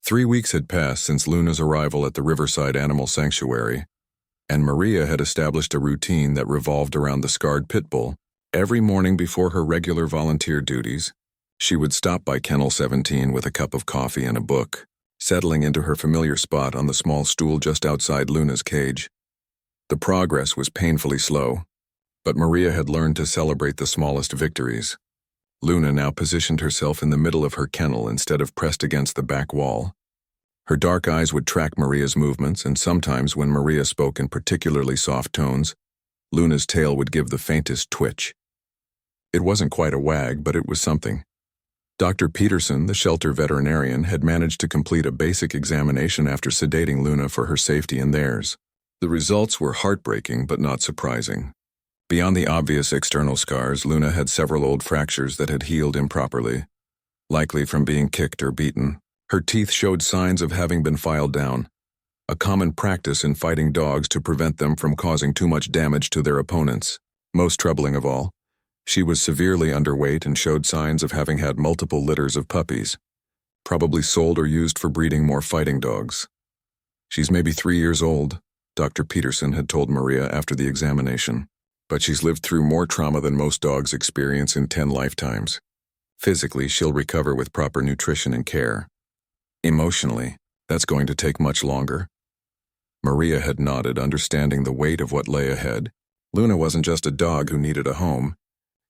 3 weeks had passed since Luna's arrival at the Riverside Animal Sanctuary, and Maria had established a routine that revolved around the scarred pit bull. Every morning before her regular volunteer duties, she would stop by Kennel 17 with a cup of coffee and a book, settling into her familiar spot on the small stool just outside Luna's cage. The progress was painfully slow, but Maria had learned to celebrate the smallest victories. Luna now positioned herself in the middle of her kennel instead of pressed against the back wall. Her dark eyes would track Maria's movements, and sometimes when Maria spoke in particularly soft tones, Luna's tail would give the faintest twitch. It wasn't quite a wag, but it was something. Dr. Peterson, the shelter veterinarian, had managed to complete a basic examination after sedating Luna for her safety and theirs. The results were heartbreaking but not surprising. Beyond the obvious external scars, Luna had several old fractures that had healed improperly, likely from being kicked or beaten. Her teeth showed signs of having been filed down, a common practice in fighting dogs to prevent them from causing too much damage to their opponents. Most troubling of all, she was severely underweight and showed signs of having had multiple litters of puppies, probably sold or used for breeding more fighting dogs. "She's maybe 3 years old," Dr. Peterson had told Maria after the examination, "but she's lived through more trauma than most dogs experience in 10 lifetimes. Physically, she'll recover with proper nutrition and care. Emotionally, that's going to take much longer." Maria had nodded, understanding the weight of what lay ahead. Luna wasn't just a dog who needed a home.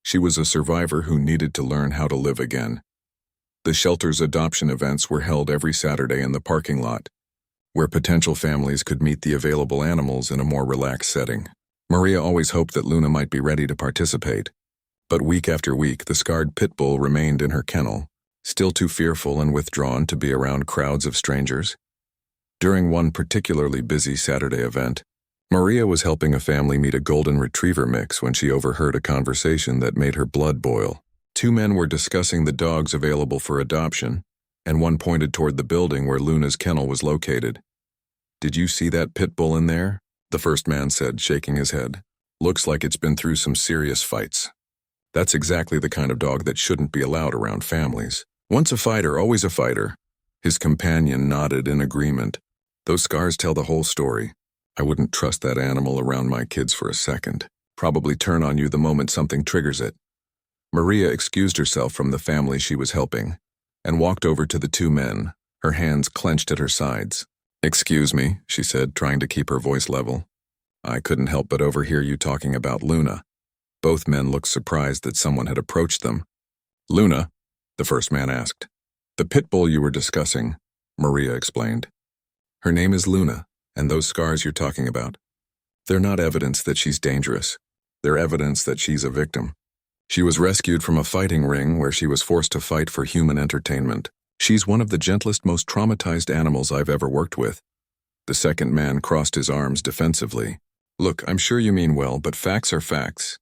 She was a survivor who needed to learn how to live again. The shelter's adoption events were held every Saturday in the parking lot, where potential families could meet the available animals in a more relaxed setting. Maria always hoped that Luna might be ready to participate, but week after week the scarred pit bull remained in her kennel, still too fearful and withdrawn to be around crowds of strangers. During one particularly busy Saturday event, Maria was helping a family meet a golden retriever mix when she overheard a conversation that made her blood boil. Two men were discussing the dogs available for adoption, and one pointed toward the building where Luna's kennel was located. "Did you see that pit bull in there?" the first man said, shaking his head. "Looks like it's been through some serious fights. That's exactly the kind of dog that shouldn't be allowed around families. Once a fighter, always a fighter." His companion nodded in agreement. "Those scars tell the whole story. I wouldn't trust that animal around my kids for a second. Probably turn on you the moment something triggers it." Maria excused herself from the family she was helping and walked over to the two men, her hands clenched at her sides. "Excuse me," she said, trying to keep her voice level. "I couldn't help but overhear you talking about Luna." Both men looked surprised that someone had approached them. "Luna?" the first man asked. "The pit bull you were discussing," Maria explained. "Her name is Luna, and those scars you're talking about, they're not evidence that she's dangerous. They're evidence that she's a victim. She was rescued from a fighting ring where she was forced to fight for human entertainment. She's one of the gentlest, most traumatized animals I've ever worked with." The second man crossed his arms defensively. "Look, I'm sure you mean well, but facts are facts.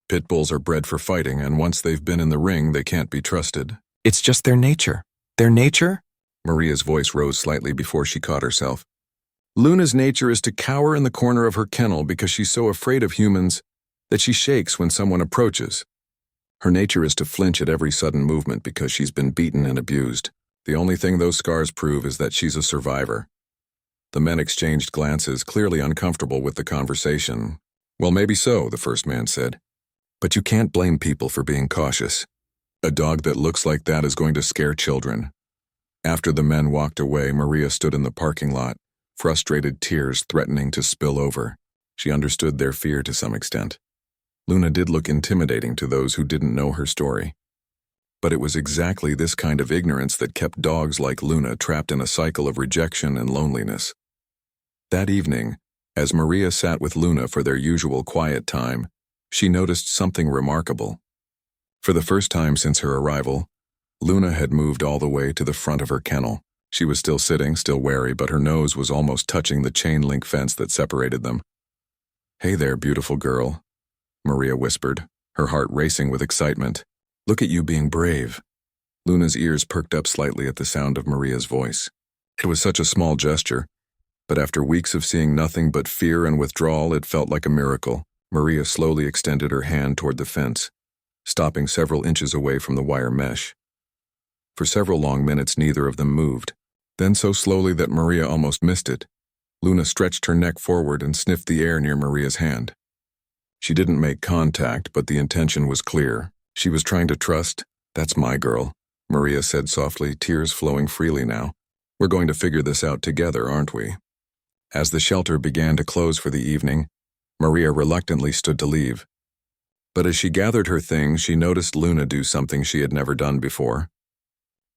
Pit bulls are bred for fighting, and once they've been in the ring, they can't be trusted." "It's just their nature." "Their nature?" Maria's voice rose slightly before she caught herself. "Luna's nature is to cower in the corner of her kennel because she's so afraid of humans that she shakes when someone approaches. Her nature is to flinch at every sudden movement because she's been beaten and abused. The only thing those scars prove is that she's a survivor." The men exchanged glances, clearly uncomfortable with the conversation. "Well, maybe so," the first man said. "But you can't blame people for being cautious. A dog that looks like that is going to scare children." After the men walked away, Maria stood in the parking lot, frustrated tears threatening to spill over. She understood their fear to some extent. Luna did look intimidating to those who didn't know her story. But it was exactly this kind of ignorance that kept dogs like Luna trapped in a cycle of rejection and loneliness. That evening, as Maria sat with Luna for their usual quiet time, she noticed something remarkable. For the first time since her arrival, Luna had moved all the way to the front of her kennel. She was still sitting, still wary, but her nose was almost touching the chain-link fence that separated them. "Hey there, beautiful girl," Maria whispered, her heart racing with excitement. "Look at you being brave." Luna's ears perked up slightly at the sound of Maria's voice. It was such a small gesture, but after weeks of seeing nothing but fear and withdrawal, it felt like a miracle. Maria slowly extended her hand toward the fence, stopping several inches away from the wire mesh. For several long minutes, neither of them moved. Then so slowly that Maria almost missed it, Luna stretched her neck forward and sniffed the air near Maria's hand. She didn't make contact, but the intention was clear. She was trying to trust. "That's my girl," Maria said softly, tears flowing freely now. "We're going to figure this out together, aren't we?" As the shelter began to close for the evening, Maria reluctantly stood to leave. But as she gathered her things, she noticed Luna do something she had never done before.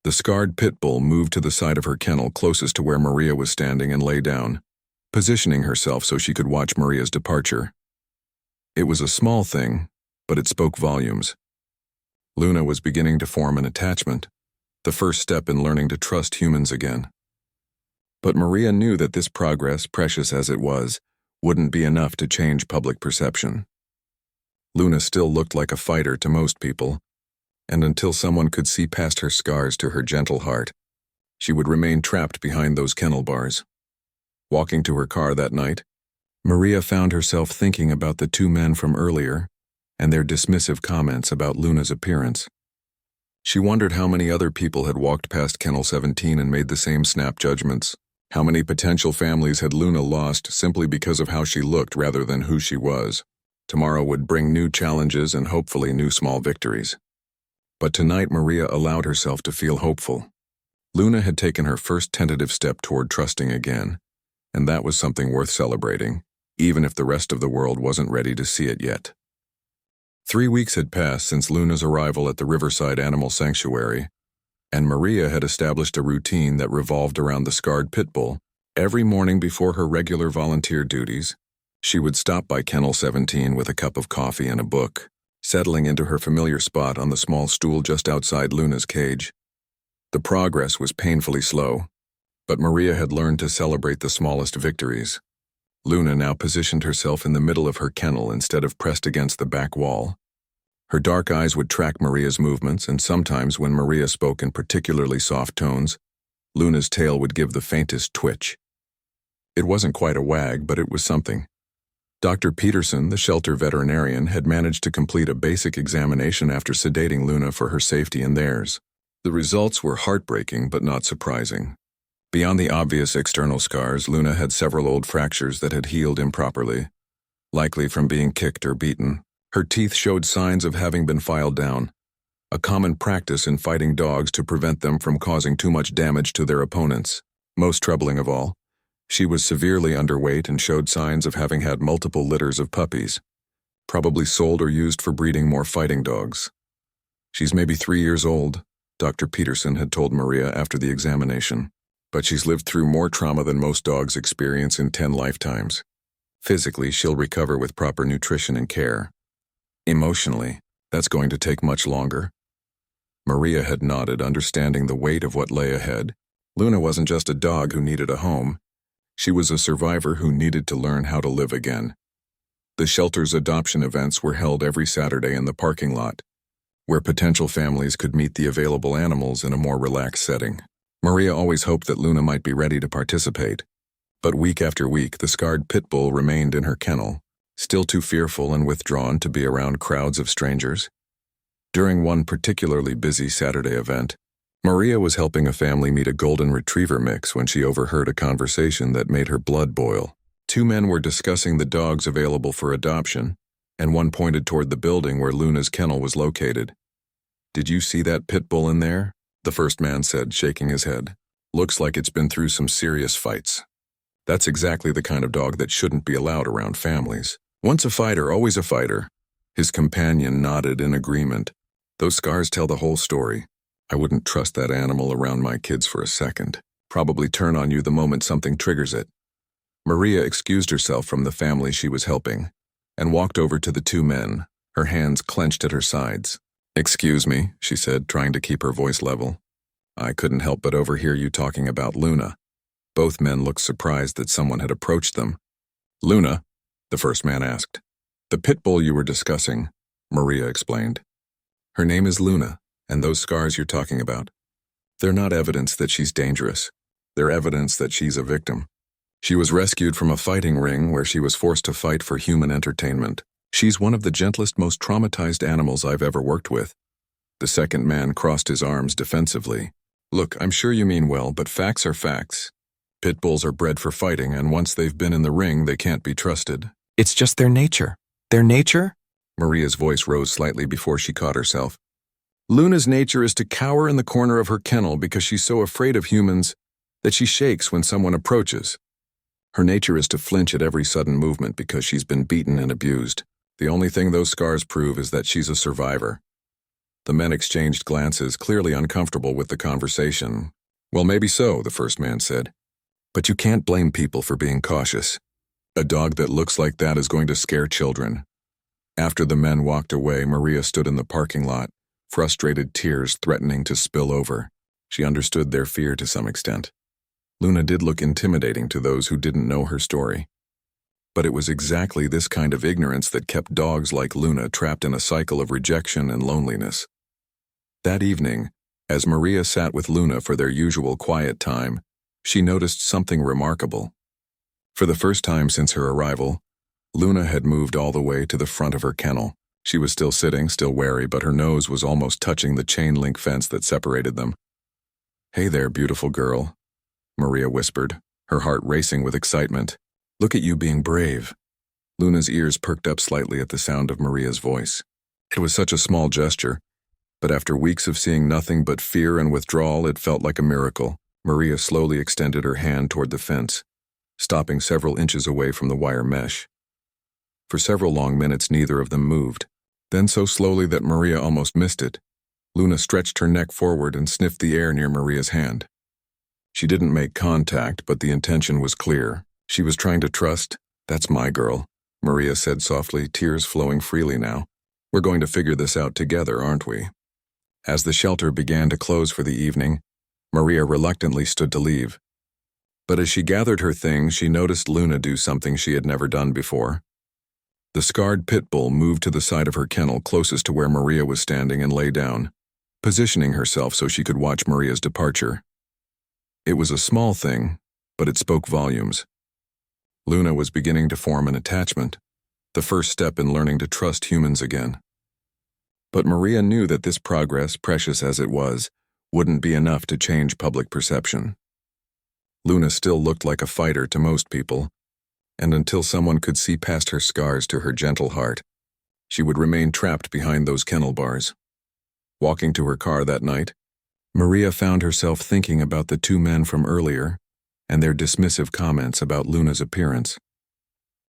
The scarred pit bull moved to the side of her kennel closest to where Maria was standing and lay down, positioning herself so she could watch Maria's departure. It was a small thing, but it spoke volumes. Luna was beginning to form an attachment, the first step in learning to trust humans again. But Maria knew that this progress, precious as it was, wouldn't be enough to change public perception. Luna still looked like a fighter to most people, and until someone could see past her scars to her gentle heart, she would remain trapped behind those kennel bars. Walking to her car that night, Maria found herself thinking about the two men from earlier and their dismissive comments about Luna's appearance. She wondered how many other people had walked past Kennel 17 and made the same snap judgments. How many potential families had Luna lost simply because of how she looked rather than who she was? Tomorrow would bring new challenges and hopefully new small victories. But tonight Maria allowed herself to feel hopeful. Luna had taken her first tentative step toward trusting again, and that was something worth celebrating, even if the rest of the world wasn't ready to see it yet. 3 weeks had passed since Luna's arrival at the Riverside Animal Sanctuary, and Maria had established a routine that revolved around the scarred pit bull. Every morning before her regular volunteer duties, she would stop by Kennel 17 with a cup of coffee and a book, settling into her familiar spot on the small stool just outside Luna's cage. The progress was painfully slow, but Maria had learned to celebrate the smallest victories. Luna now positioned herself in the middle of her kennel instead of pressed against the back wall. Her dark eyes would track Maria's movements, and sometimes when Maria spoke in particularly soft tones, Luna's tail would give the faintest twitch. It wasn't quite a wag, but it was something. Dr. Peterson, the shelter veterinarian, had managed to complete a basic examination after sedating Luna for her safety and theirs. The results were heartbreaking but not surprising. Beyond the obvious external scars, Luna had several old fractures that had healed improperly, likely from being kicked or beaten. Her teeth showed signs of having been filed down, a common practice in fighting dogs to prevent them from causing too much damage to their opponents. Most troubling of all, she was severely underweight and showed signs of having had multiple litters of puppies, probably sold or used for breeding more fighting dogs. "She's maybe 3 years old," Dr. Peterson had told Maria after the examination, "but she's lived through more trauma than most dogs experience in 10 lifetimes. Physically, she'll recover with proper nutrition and care. Emotionally, that's going to take much longer." Maria had nodded, understanding the weight of what lay ahead. Luna wasn't just a dog who needed a home. She was a survivor who needed to learn how to live again. The shelter's adoption events were held every Saturday in the parking lot, where potential families could meet the available animals in a more relaxed setting. Maria always hoped that Luna might be ready to participate, but week after week the scarred pit bull remained in her kennel, still too fearful and withdrawn to be around crowds of strangers. During one particularly busy Saturday event, Maria was helping a family meet a golden retriever mix when she overheard a conversation that made her blood boil. Two men were discussing the dogs available for adoption, and one pointed toward the building where Luna's kennel was located. "Did you see that pit bull in there?" the first man said, shaking his head. "Looks like it's been through some serious fights. That's exactly the kind of dog that shouldn't be allowed around families. Once a fighter, always a fighter." His companion nodded in agreement. "Those scars tell the whole story. I wouldn't trust that animal around my kids for a second. Probably turn on you the moment something triggers it." Maria excused herself from the family she was helping and walked over to the two men, her hands clenched at her sides. "Excuse me," she said, trying to keep her voice level. "I couldn't help but overhear you talking about Luna." Both men looked surprised that someone had approached them. "Luna?" the first man asked. "The pit bull you were discussing," Maria explained. "Her name is Luna, and those scars you're talking about, they're not evidence that she's dangerous. They're evidence that she's a victim. She was rescued from a fighting ring where she was forced to fight for human entertainment. She's one of the gentlest, most traumatized animals I've ever worked with." The second man crossed his arms defensively. Look, I'm sure you mean well, but facts are facts. Pit bulls are bred for fighting, and once they've been in the ring, they can't be trusted. It's just their nature. Their nature? Maria's voice rose slightly before she caught herself. Luna's nature is to cower in the corner of her kennel because she's so afraid of humans that she shakes when someone approaches. Her nature is to flinch at every sudden movement because she's been beaten and abused. The only thing those scars prove is that she's a survivor. The men exchanged glances, clearly uncomfortable with the conversation. Well, maybe so, the first man said. But you can't blame people for being cautious. A dog that looks like that is going to scare children. After the men walked away, Maria stood in the parking lot, frustrated tears threatening to spill over. She understood their fear to some extent. Luna did look intimidating to those who didn't know her story. But it was exactly this kind of ignorance that kept dogs like Luna trapped in a cycle of rejection and loneliness. That evening, as Maria sat with Luna for their usual quiet time, she noticed something remarkable. For the first time since her arrival, Luna had moved all the way to the front of her kennel. She was still sitting, still wary, but her nose was almost touching the chain-link fence that separated them. "Hey there, beautiful girl," Maria whispered, her heart racing with excitement. "Look at you being brave." Luna's ears perked up slightly at the sound of Maria's voice. It was such a small gesture, but after weeks of seeing nothing but fear and withdrawal, it felt like a miracle. Maria slowly extended her hand toward the fence, stopping several inches away from the wire mesh. For several long minutes, neither of them moved. Then so slowly that Maria almost missed it, Luna stretched her neck forward and sniffed the air near Maria's hand. She didn't make contact, but the intention was clear. She was trying to trust. "That's my girl," Maria said softly, tears flowing freely now. "We're going to figure this out together, aren't we?" As the shelter began to close for the evening, Maria reluctantly stood to leave. But as she gathered her things, she noticed Luna do something she had never done before. The scarred pit bull moved to the side of her kennel closest to where Maria was standing and lay down, positioning herself so she could watch Maria's departure. It was a small thing, but it spoke volumes. Luna was beginning to form an attachment, the first step in learning to trust humans again. But Maria knew that this progress, precious as it was, wouldn't be enough to change public perception. Luna still looked like a fighter to most people, and until someone could see past her scars to her gentle heart, she would remain trapped behind those kennel bars. Walking to her car that night, Maria found herself thinking about the two men from earlier and their dismissive comments about Luna's appearance.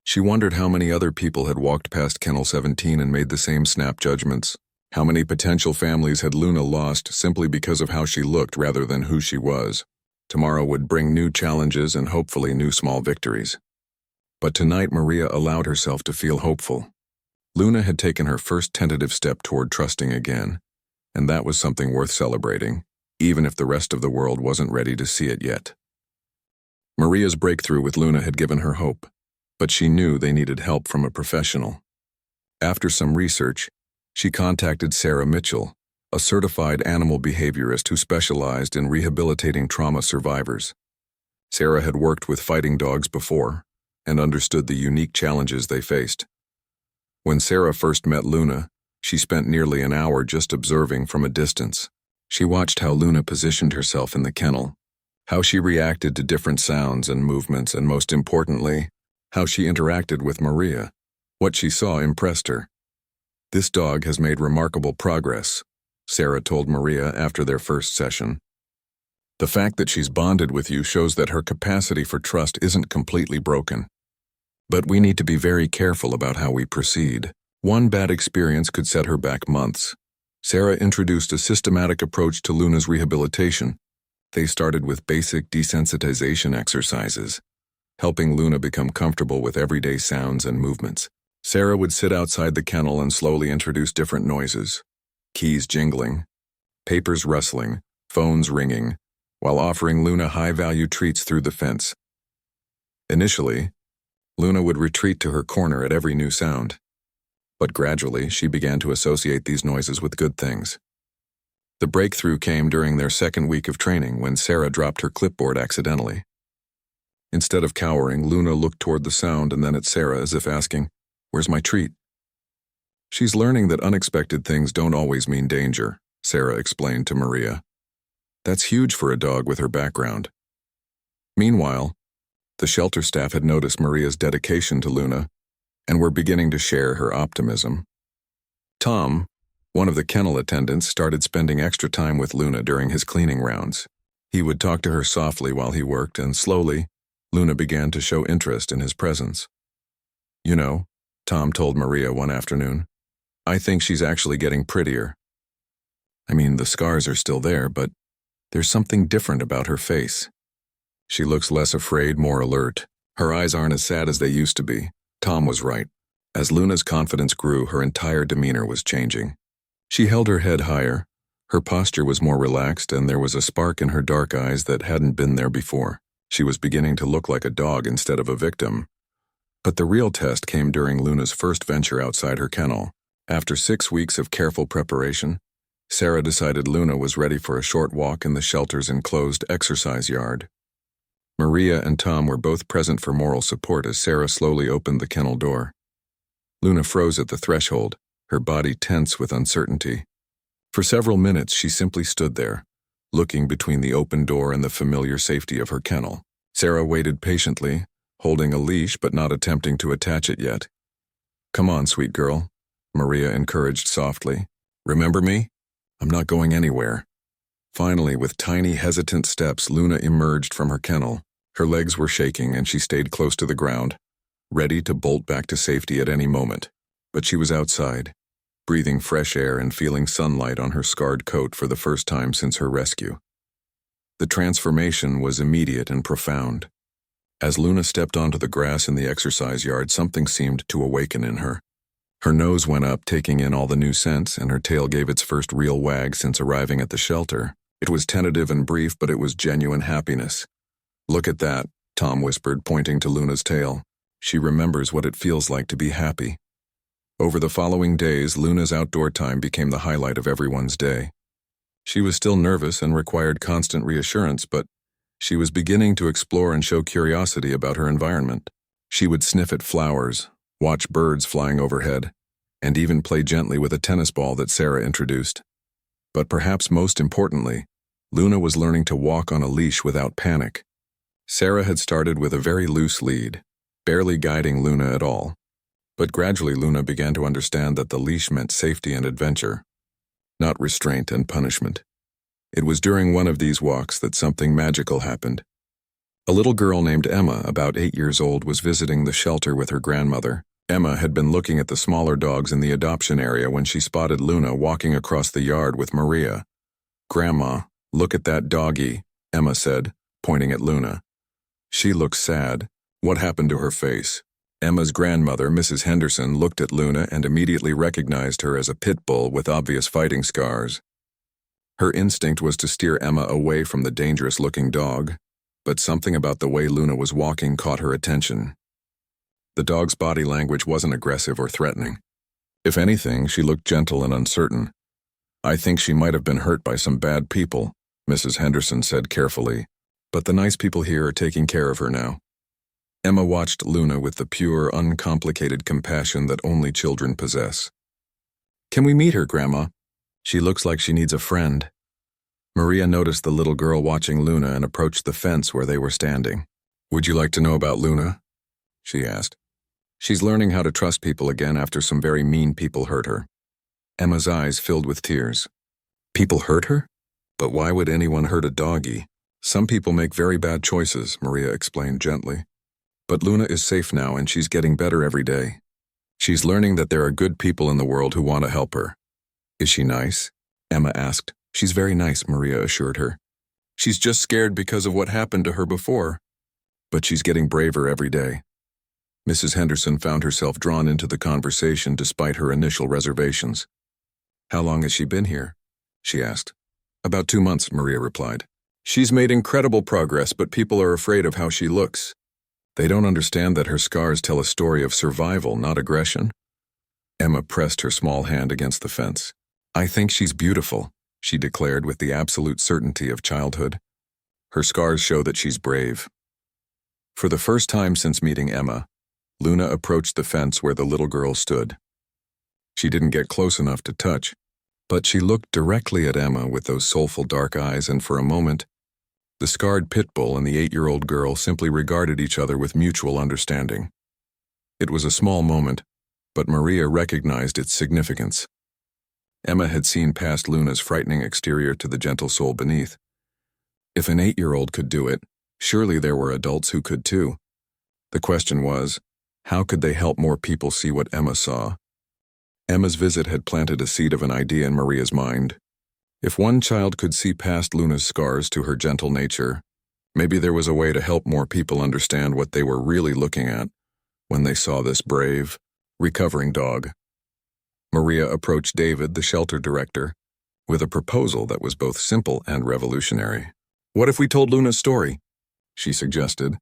She wondered how many other people had walked past Kennel 17 and made the same snap judgments. How many potential families had Luna lost simply because of how she looked rather than who she was? Tomorrow would bring new challenges and hopefully new small victories. But tonight Maria allowed herself to feel hopeful. Luna had taken her first tentative step toward trusting again, and that was something worth celebrating, even if the rest of the world wasn't ready to see it yet. Maria's breakthrough with Luna had given her hope, but she knew they needed help from a professional. After some research, she contacted Sarah Mitchell, a certified animal behaviorist who specialized in rehabilitating trauma survivors. Sarah had worked with fighting dogs before and understood the unique challenges they faced. When Sarah first met Luna, she spent nearly an hour just observing from a distance. She watched how Luna positioned herself in the kennel, how she reacted to different sounds and movements, and most importantly, how she interacted with Maria. What she saw impressed her. "This dog has made remarkable progress," Sarah told Maria after their first session. "The fact that she's bonded with you shows that her capacity for trust isn't completely broken. But we need to be very careful about how we proceed. One bad experience could set her back months." Sarah introduced a systematic approach to Luna's rehabilitation. They started with basic desensitization exercises, helping Luna become comfortable with everyday sounds and movements. Sarah would sit outside the kennel and slowly introduce different noises: keys jingling, papers rustling, phones ringing, while offering Luna high-value treats through the fence. Initially, Luna would retreat to her corner at every new sound, but gradually she began to associate these noises with good things. The breakthrough came during their second week of training when Sarah dropped her clipboard accidentally. Instead of cowering, Luna looked toward the sound and then at Sarah as if asking, "Where's my treat?" "She's learning that unexpected things don't always mean danger," Sarah explained to Maria. That's huge for a dog with her background. Meanwhile, the shelter staff had noticed Maria's dedication to Luna and were beginning to share her optimism. Tom, one of the kennel attendants, started spending extra time with Luna during his cleaning rounds. He would talk to her softly while he worked, and slowly, Luna began to show interest in his presence. "You know," Tom told Maria one afternoon, "I think she's actually getting prettier. I mean, the scars are still there, but there's something different about her face. She looks less afraid, more alert. Her eyes aren't as sad as they used to be." Tom was right. As Luna's confidence grew, her entire demeanor was changing. She held her head higher, her posture was more relaxed, and there was a spark in her dark eyes that hadn't been there before. She was beginning to look like a dog instead of a victim. But the real test came during Luna's first venture outside her kennel. After 6 weeks of careful preparation, Sarah decided Luna was ready for a short walk in the shelter's enclosed exercise yard. Maria and Tom were both present for moral support as Sarah slowly opened the kennel door. Luna froze at the threshold, her body tense with uncertainty. For several minutes, she simply stood there, looking between the open door and the familiar safety of her kennel. Sarah waited patiently, holding a leash but not attempting to attach it yet. "Come on, sweet girl," Maria encouraged softly. "Remember me? I'm not going anywhere." Finally, with tiny, hesitant steps, Luna emerged from her kennel. Her legs were shaking and she stayed close to the ground, ready to bolt back to safety at any moment. But she was outside, breathing fresh air and feeling sunlight on her scarred coat for the first time since her rescue. The transformation was immediate and profound. As Luna stepped onto the grass in the exercise yard, something seemed to awaken in her. Her nose went up, taking in all the new scents, and her tail gave its first real wag since arriving at the shelter. It was tentative and brief, but it was genuine happiness. "Look at that," Tom whispered, pointing to Luna's tail. "She remembers what it feels like to be happy." Over the following days, Luna's outdoor time became the highlight of everyone's day. She was still nervous and required constant reassurance, but she was beginning to explore and show curiosity about her environment. She would sniff at flowers, watch birds flying overhead, and even play gently with a tennis ball that Sarah introduced. But perhaps most importantly, Luna was learning to walk on a leash without panic. Sarah had started with a very loose lead, barely guiding Luna at all. But gradually Luna began to understand that the leash meant safety and adventure, not restraint and punishment. It was during one of these walks that something magical happened. A little girl named Emma, about 8 years old, was visiting the shelter with her grandmother. Emma had been looking at the smaller dogs in the adoption area when she spotted Luna walking across the yard with Maria. "Grandma, look at that doggie," Emma said, pointing at Luna. "She looks sad. What happened to her face?" Emma's grandmother, Mrs. Henderson, looked at Luna and immediately recognized her as a pit bull with obvious fighting scars. Her instinct was to steer Emma away from the dangerous-looking dog, but something about the way Luna was walking caught her attention. The dog's body language wasn't aggressive or threatening. If anything, she looked gentle and uncertain. "I think she might have been hurt by some bad people," Mrs. Henderson said carefully, "but the nice people here are taking care of her now." Emma watched Luna with the pure, uncomplicated compassion that only children possess. "Can we meet her, Grandma? She looks like she needs a friend." Maria noticed the little girl watching Luna and approached the fence where they were standing. "Would you like to know about Luna?" she asked. "She's learning how to trust people again after some very mean people hurt her." Emma's eyes filled with tears. "People hurt her? But why would anyone hurt a doggie?" "Some people make very bad choices," Maria explained gently. "But Luna is safe now and she's getting better every day. She's learning that there are good people in the world who want to help her." "Is she nice?" Emma asked. "She's very nice," Maria assured her. "She's just scared because of what happened to her before. But she's getting braver every day." Mrs. Henderson found herself drawn into the conversation despite her initial reservations. "How long has she been here?" she asked. "About 2 months," Maria replied. "She's made incredible progress, but people are afraid of how she looks. They don't understand that her scars tell a story of survival, not aggression." Emma pressed her small hand against the fence. "I think she's beautiful," she declared with the absolute certainty of childhood. "Her scars show that she's brave." For the first time since meeting Emma, Luna approached the fence where the little girl stood. She didn't get close enough to touch, But she looked directly at Emma with those soulful dark eyes, and for a moment, the scarred pit bull and the 8-year-old girl simply regarded each other with mutual understanding. It was a small moment, but Maria recognized its significance. Emma had seen past Luna's frightening exterior to the gentle soul beneath. If an 8-year-old could do it, surely there were adults who could too. The question was, how could they help more people see what Emma saw? Emma's visit had planted a seed of an idea in Maria's mind. If one child could see past Luna's scars to her gentle nature, maybe there was a way to help more people understand what they were really looking at when they saw this brave, recovering dog. Maria approached David, the shelter director, with a proposal that was both simple and revolutionary. "What if we told Luna's story?" she suggested,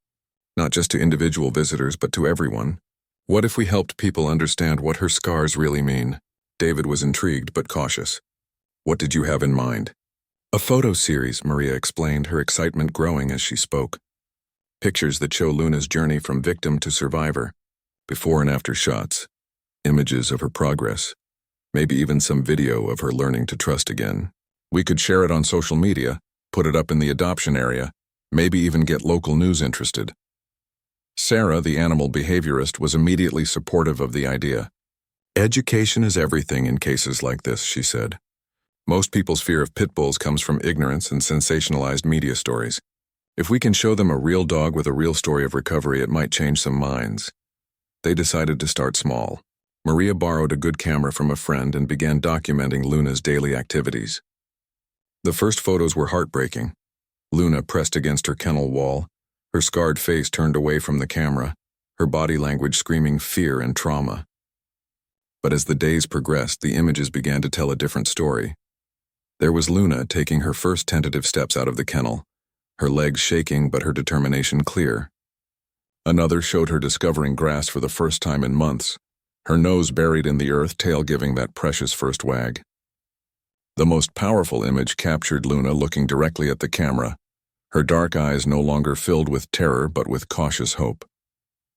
not just to individual visitors but to everyone. What if we helped people understand what her scars really mean? David was intrigued but cautious. "What did you have in mind?" "A photo series," Maria explained, her excitement growing as she spoke. "Pictures that show Luna's journey from victim to survivor, before and after shots, images of her progress, maybe even some video of her learning to trust again. We could share it on social media, put it up in the adoption area, maybe even get local news interested." Sarah, the animal behaviorist, was immediately supportive of the idea. "Education is everything in cases like this," she said. "Most people's fear of pit bulls comes from ignorance and sensationalized media stories. If we can show them a real dog with a real story of recovery, it might change some minds." They decided to start small. Maria borrowed a good camera from a friend and began documenting Luna's daily activities. The first photos were heartbreaking. Luna pressed against her kennel wall, her scarred face turned away from the camera, her body language screaming fear and trauma. But as the days progressed, the images began to tell a different story. There was Luna taking her first tentative steps out of the kennel, her legs shaking but her determination clear. Another showed her discovering grass for the first time in months, her nose buried in the earth, tail giving that precious first wag. The most powerful image captured Luna looking directly at the camera, her dark eyes no longer filled with terror but with cautious hope.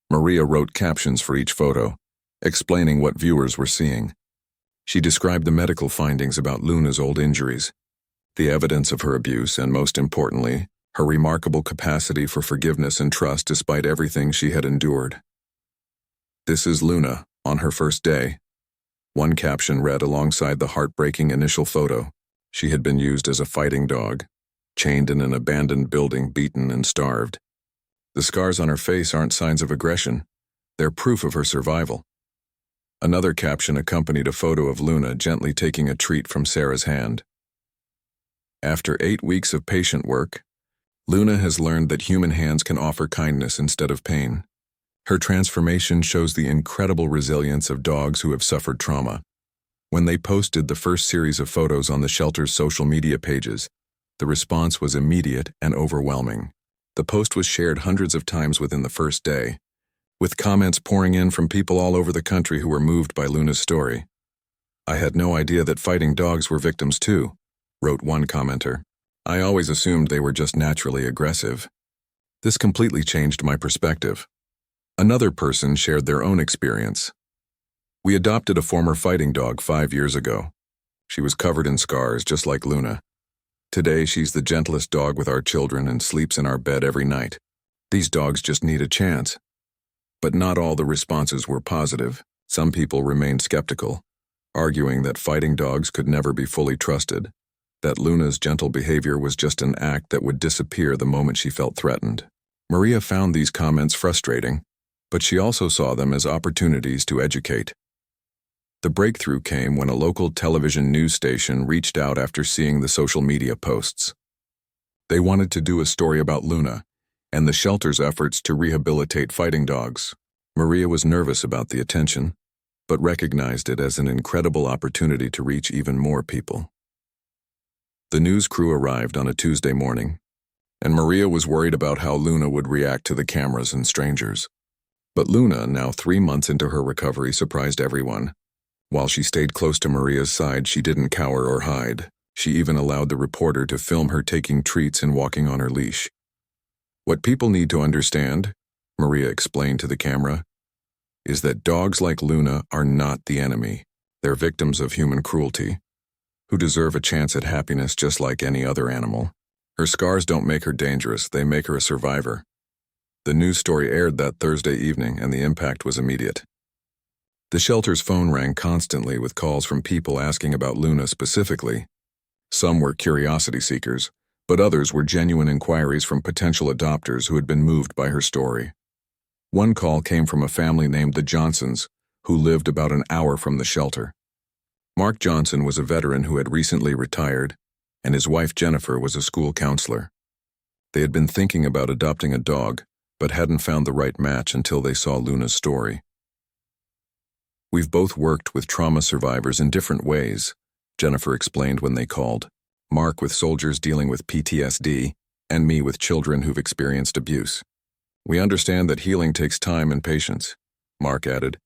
Maria wrote captions for each photo, explaining what viewers were seeing. She described the medical findings about Luna's old injuries, the evidence of her abuse, and most importantly, her remarkable capacity for forgiveness and trust despite everything she had endured. "This is Luna, on her first day." One caption read alongside the heartbreaking initial photo. She had been used as a fighting dog, chained in an abandoned building, beaten and starved. The scars on her face aren't signs of aggression, they're proof of her survival. Another caption accompanied a photo of Luna gently taking a treat from Sarah's hand. "After 8 weeks of patient work, Luna has learned that human hands can offer kindness instead of pain. Her transformation shows the incredible resilience of dogs who have suffered trauma." When they posted the first series of photos on the shelter's social media pages, the response was immediate and overwhelming. The post was shared hundreds of times within the first day, with comments pouring in from people all over the country who were moved by Luna's story. "I had no idea that fighting dogs were victims too," wrote one commenter. "I always assumed they were just naturally aggressive. This completely changed my perspective." Another person shared their own experience. "We adopted a former fighting dog 5 years ago. She was covered in scars, just like Luna. Today, she's the gentlest dog with our children and sleeps in our bed every night. These dogs just need a chance." But not all the responses were positive. Some people remained skeptical, arguing that fighting dogs could never be fully trusted, that Luna's gentle behavior was just an act that would disappear the moment she felt threatened. Maria found these comments frustrating, but she also saw them as opportunities to educate. The breakthrough came when a local television news station reached out after seeing the social media posts. They wanted to do a story about Luna and the shelter's efforts to rehabilitate fighting dogs. Maria was nervous about the attention, but recognized it as an incredible opportunity to reach even more people. The news crew arrived on a Tuesday morning, and Maria was worried about how Luna would react to the cameras and strangers. But Luna, now 3 months into her recovery, surprised everyone. While she stayed close to Maria's side, she didn't cower or hide. She even allowed the reporter to film her taking treats and walking on her leash. "What people need to understand," Maria explained to the camera, "is that dogs like Luna are not the enemy. They're victims of human cruelty, who deserve a chance at happiness just like any other animal. Her scars don't make her dangerous, they make her a survivor. The news story aired that Thursday evening, and the impact was immediate. The shelter's phone rang constantly with calls from people asking about Luna specifically. Some were curiosity seekers, but others were genuine inquiries from potential adopters who had been moved by her story. One call came from a family named the Johnsons, who lived about an hour from the shelter. Mark Johnson was a veteran who had recently retired, and his wife Jennifer was a school counselor. They had been thinking about adopting a dog, but hadn't found the right match until they saw Luna's story. "We've both worked with trauma survivors in different ways," Jennifer explained when they called. "Mark with soldiers dealing with PTSD, and me with children who've experienced abuse. We understand that healing takes time and patience," Mark added.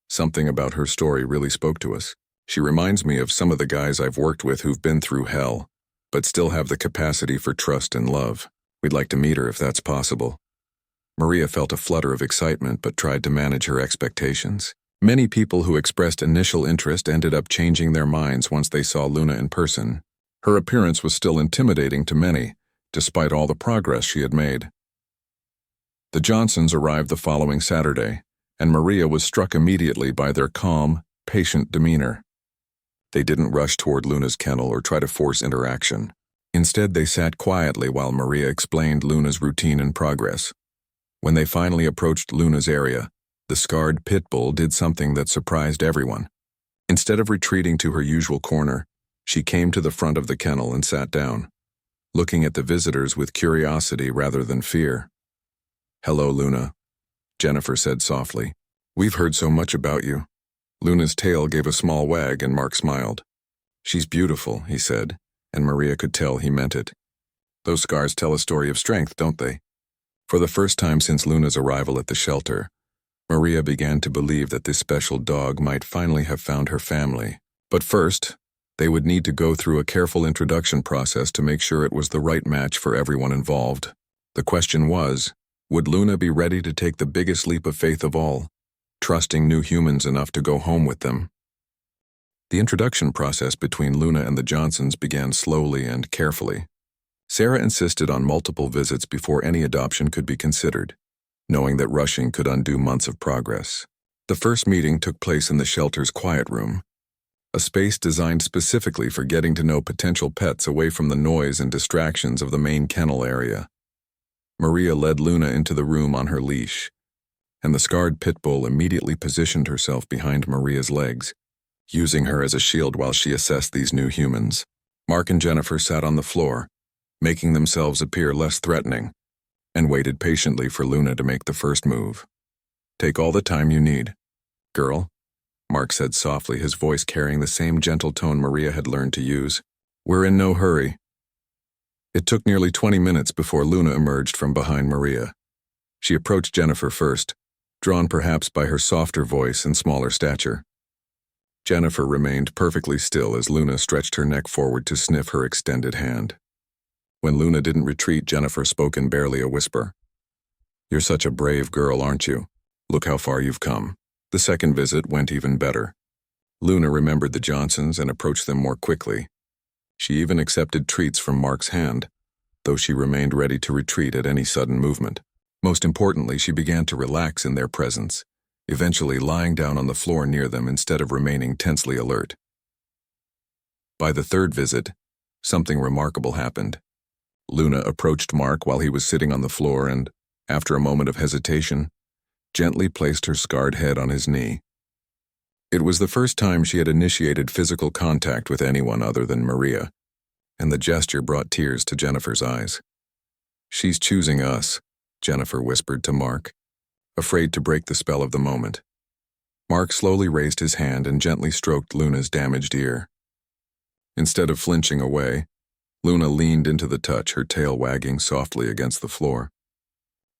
"Something about her story really spoke to us. She reminds me of some of the guys I've worked with who've been through hell, but still have the capacity for trust and love. We'd like to meet her if that's possible." Maria felt a flutter of excitement but tried to manage her expectations. Many people who expressed initial interest ended up changing their minds once they saw Luna in person. Her appearance was still intimidating to many, despite all the progress she had made. The Johnsons arrived the following Saturday, and Maria was struck immediately by their calm, patient demeanor. They didn't rush toward Luna's kennel or try to force interaction. Instead, they sat quietly while Maria explained Luna's routine and progress. When they finally approached Luna's area, the scarred pit bull did something that surprised everyone. Instead of retreating to her usual corner, she came to the front of the kennel and sat down, looking at the visitors with curiosity rather than fear. "Hello, Luna," Jennifer said softly. "We've heard so much about you." Luna's tail gave a small wag and Mark smiled. "She's beautiful," he said, and Maria could tell he meant it. "Those scars tell a story of strength, don't they?" For the first time since Luna's arrival at the shelter, Maria began to believe that this special dog might finally have found her family. But first, they would need to go through a careful introduction process to make sure it was the right match for everyone involved. The question was, would Luna be ready to take the biggest leap of faith of all, trusting new humans enough to go home with them? The introduction process between Luna and the Johnsons began slowly and carefully. Sarah insisted on multiple visits before any adoption could be considered, knowing that rushing could undo months of progress. The first meeting took place in the shelter's quiet room, a space designed specifically for getting to know potential pets away from the noise and distractions of the main kennel area. Maria led Luna into the room on her leash, and the scarred pit bull immediately positioned herself behind Maria's legs, using her as a shield while she assessed these new humans. Mark and Jennifer sat on the floor, making themselves appear less threatening, and waited patiently for Luna to make the first move. "Take all the time you need, girl," Mark said softly, his voice carrying the same gentle tone Maria had learned to use. "We're in no hurry." It took nearly 20 minutes before Luna emerged from behind Maria. She approached Jennifer first, drawn perhaps by her softer voice and smaller stature. Jennifer remained perfectly still as Luna stretched her neck forward to sniff her extended hand. When Luna didn't retreat, Jennifer spoke in barely a whisper. "You're such a brave girl, aren't you? Look how far you've come." The second visit went even better. Luna remembered the Johnsons and approached them more quickly. She even accepted treats from Mark's hand, though she remained ready to retreat at any sudden movement. Most importantly, she began to relax in their presence, eventually lying down on the floor near them instead of remaining tensely alert. By the third visit, something remarkable happened. Luna approached Mark while he was sitting on the floor and, after a moment of hesitation, gently placed her scarred head on his knee. It was the first time she had initiated physical contact with anyone other than Maria, and the gesture brought tears to Jennifer's eyes. "She's choosing us," Jennifer whispered to Mark, afraid to break the spell of the moment. Mark slowly raised his hand and gently stroked Luna's damaged ear. Instead of flinching away, Luna leaned into the touch, her tail wagging softly against the floor.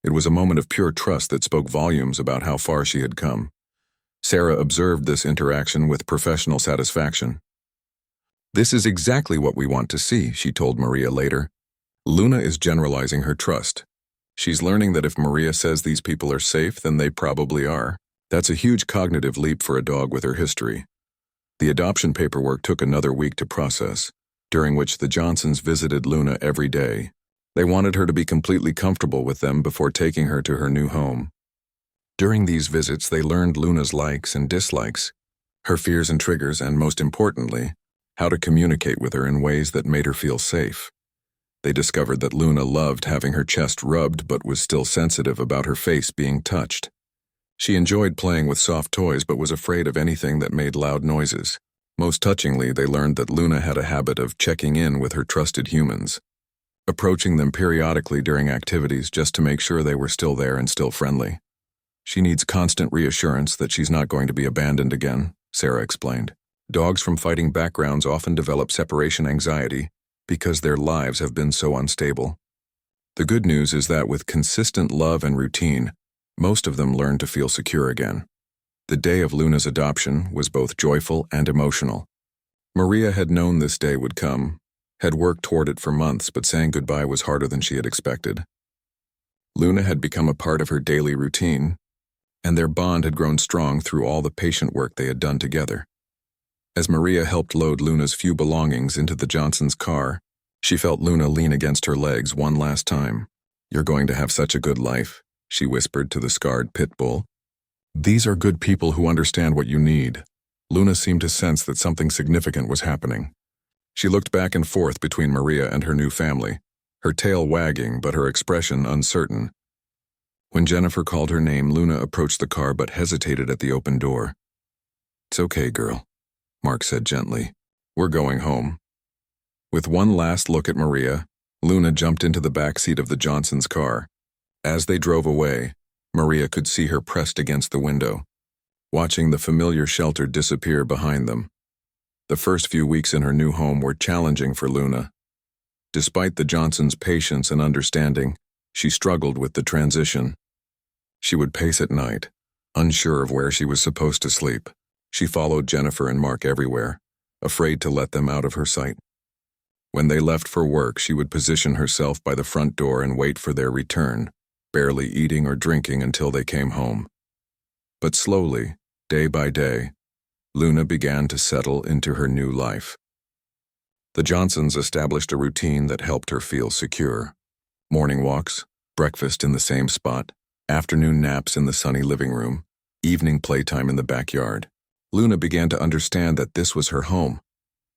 It was a moment of pure trust that spoke volumes about how far she had come. Sarah observed this interaction with professional satisfaction. "This is exactly what we want to see," she told Maria later. "Luna is generalizing her trust. She's learning that if Maria says these people are safe, then they probably are. That's a huge cognitive leap for a dog with her history." The adoption paperwork took another week to process, during which the Johnsons visited Luna every day. They wanted her to be completely comfortable with them before taking her to her new home. During these visits, they learned Luna's likes and dislikes, her fears and triggers, and most importantly, how to communicate with her in ways that made her feel safe. They discovered that Luna loved having her chest rubbed but was still sensitive about her face being touched. She enjoyed playing with soft toys but was afraid of anything that made loud noises. Most touchingly, they learned that Luna had a habit of checking in with her trusted humans, approaching them periodically during activities just to make sure they were still there and still friendly. She needs constant reassurance that she's not going to be abandoned again, Sarah explained. Dogs from fighting backgrounds often develop separation anxiety because their lives have been so unstable. The good news is that with consistent love and routine, most of them learn to feel secure again. The day of Luna's adoption was both joyful and emotional. Maria had known this day would come, had worked toward it for months, but saying goodbye was harder than she had expected. Luna had become a part of her daily routine, and their bond had grown strong through all the patient work they had done together. As Maria helped load Luna's few belongings into the Johnsons' car, she felt Luna lean against her legs one last time. "You're going to have such a good life," she whispered to the scarred pit bull. "These are good people who understand what you need." Luna seemed to sense that something significant was happening. She looked back and forth between Maria and her new family, her tail wagging but her expression uncertain. When Jennifer called her name, Luna approached the car but hesitated at the open door. "It's okay, girl," Mark said gently. "We're going home." With one last look at Maria, Luna jumped into the back seat of the Johnsons' car. As they drove away, Maria could see her pressed against the window, watching the familiar shelter disappear behind them. The first few weeks in her new home were challenging for Luna. Despite the Johnsons' patience and understanding, she struggled with the transition. She would pace at night, unsure of where she was supposed to sleep. She followed Jennifer and Mark everywhere, afraid to let them out of her sight. When they left for work, she would position herself by the front door and wait for their return, barely eating or drinking until they came home. But slowly, day by day, Luna began to settle into her new life. The Johnsons established a routine that helped her feel secure. Morning walks, breakfast in the same spot, afternoon naps in the sunny living room, evening playtime in the backyard. Luna began to understand that this was her home,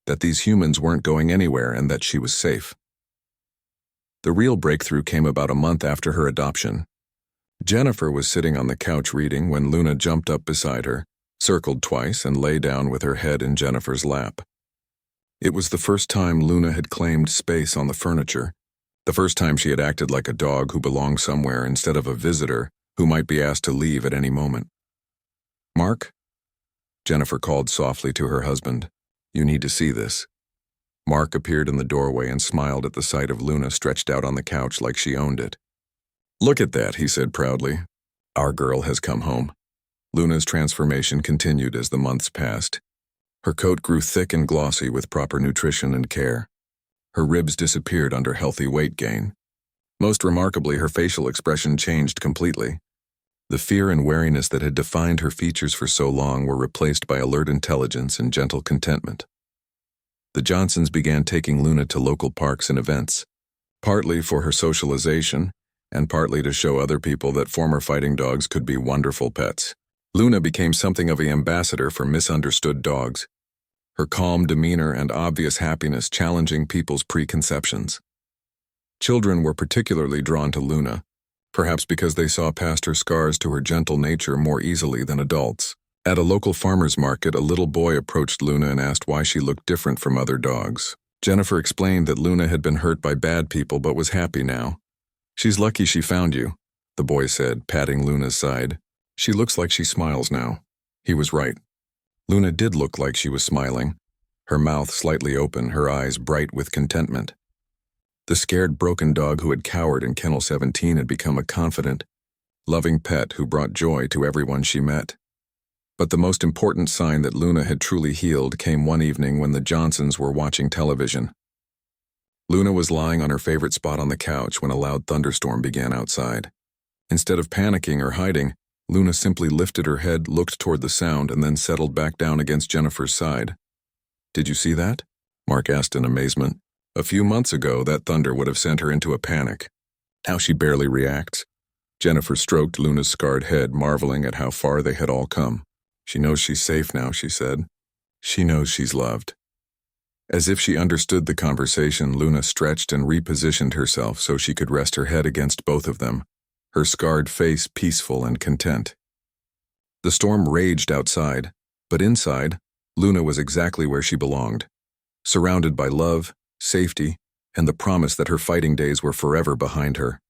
that these humans weren't going anywhere, and that she was safe. The real breakthrough came about a month after her adoption. Jennifer was sitting on the couch reading when Luna jumped up beside her, circled twice, and lay down with her head in Jennifer's lap. It was the first time Luna had claimed space on the furniture, the first time she had acted like a dog who belonged somewhere instead of a visitor who might be asked to leave at any moment. "Mark?" Jennifer called softly to her husband. "You need to see this." Mark appeared in the doorway and smiled at the sight of Luna stretched out on the couch like she owned it. "Look at that," he said proudly. "Our girl has come home." Luna's transformation continued as the months passed. Her coat grew thick and glossy with proper nutrition and care. Her ribs disappeared under healthy weight gain. Most remarkably, her facial expression changed completely. The fear and wariness that had defined her features for so long were replaced by alert intelligence and gentle contentment. The Johnsons began taking Luna to local parks and events, partly for her socialization and partly to show other people that former fighting dogs could be wonderful pets. Luna became something of an ambassador for misunderstood dogs, her calm demeanor and obvious happiness challenging people's preconceptions. Children were particularly drawn to Luna, perhaps because they saw past her scars to her gentle nature more easily than adults. At a local farmer's market, a little boy approached Luna and asked why she looked different from other dogs. Jennifer explained that Luna had been hurt by bad people but was happy now. "She's lucky she found you," the boy said, patting Luna's side. "She looks like she smiles now." He was right. Luna did look like she was smiling, her mouth slightly open, her eyes bright with contentment. The scared, broken dog who had cowered in Kennel 17 had become a confident, loving pet who brought joy to everyone she met. But the most important sign that Luna had truly healed came one evening when the Johnsons were watching television. Luna was lying on her favorite spot on the couch when a loud thunderstorm began outside. Instead of panicking or hiding, Luna simply lifted her head, looked toward the sound, and then settled back down against Jennifer's side. "Did you see that?" Mark asked in amazement. A few months ago, that thunder would have sent her into a panic. Now she barely reacts. Jennifer stroked Luna's scarred head, marveling at how far they had all come. "She knows she's safe now," she said. "She knows she's loved." As if she understood the conversation, Luna stretched and repositioned herself so she could rest her head against both of them, her scarred face peaceful and content. The storm raged outside, but inside, Luna was exactly where she belonged, surrounded by love, safety, and the promise that her fighting days were forever behind her.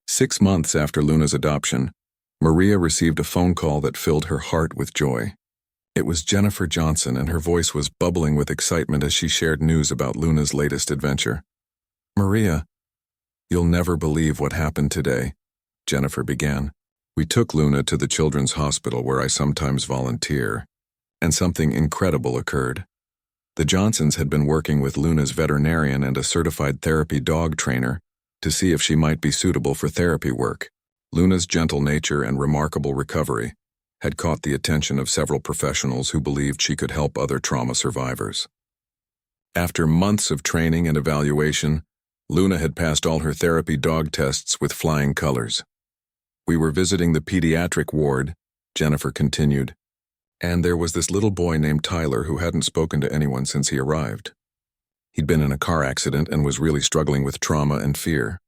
6 months after Luna's adoption, Maria received a phone call that filled her heart with joy. It was Jennifer Johnson, and her voice was bubbling with excitement as she shared news about Luna's latest adventure. "Maria, you'll never believe what happened today," Jennifer began. "We took Luna to the children's hospital where I sometimes volunteer, and something incredible occurred. The Johnsons had been working with Luna's veterinarian and a certified therapy dog trainer to see if she might be suitable for therapy work. Luna's gentle nature and remarkable recovery had caught the attention of several professionals who believed she could help other trauma survivors. After months of training and evaluation, Luna had passed all her therapy dog tests with flying colors. "We were visiting the pediatric ward," Jennifer continued, "and there was this little boy named Tyler who hadn't spoken to anyone since he arrived. He'd been in a car accident and was really struggling with trauma and fear.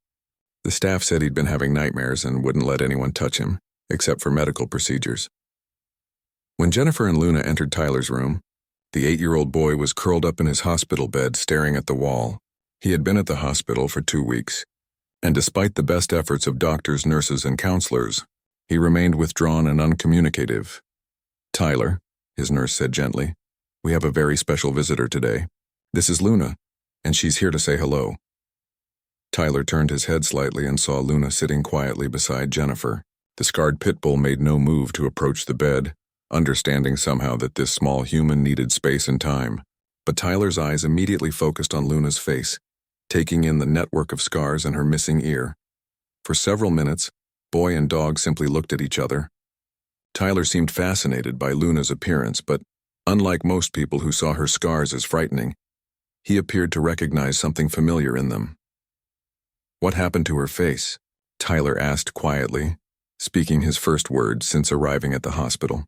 The staff said he'd been having nightmares and wouldn't let anyone touch him, except for medical procedures." When Jennifer and Luna entered Tyler's room, the 8-year-old boy was curled up in his hospital bed staring at the wall. He had been at the hospital for 2 weeks, and despite the best efforts of doctors, nurses, and counselors, he remained withdrawn and uncommunicative. "Tyler," his nurse said gently, "we have a very special visitor today. This is Luna, and she's here to say hello." Tyler turned his head slightly and saw Luna sitting quietly beside Jennifer. The scarred pit bull made no move to approach the bed, understanding somehow that this small human needed space and time. But Tyler's eyes immediately focused on Luna's face, taking in the network of scars and her missing ear. For several minutes, boy and dog simply looked at each other. Tyler seemed fascinated by Luna's appearance, but unlike most people who saw her scars as frightening, he appeared to recognize something familiar in them. "What happened to her face?" Tyler asked quietly, speaking his first words since arriving at the hospital.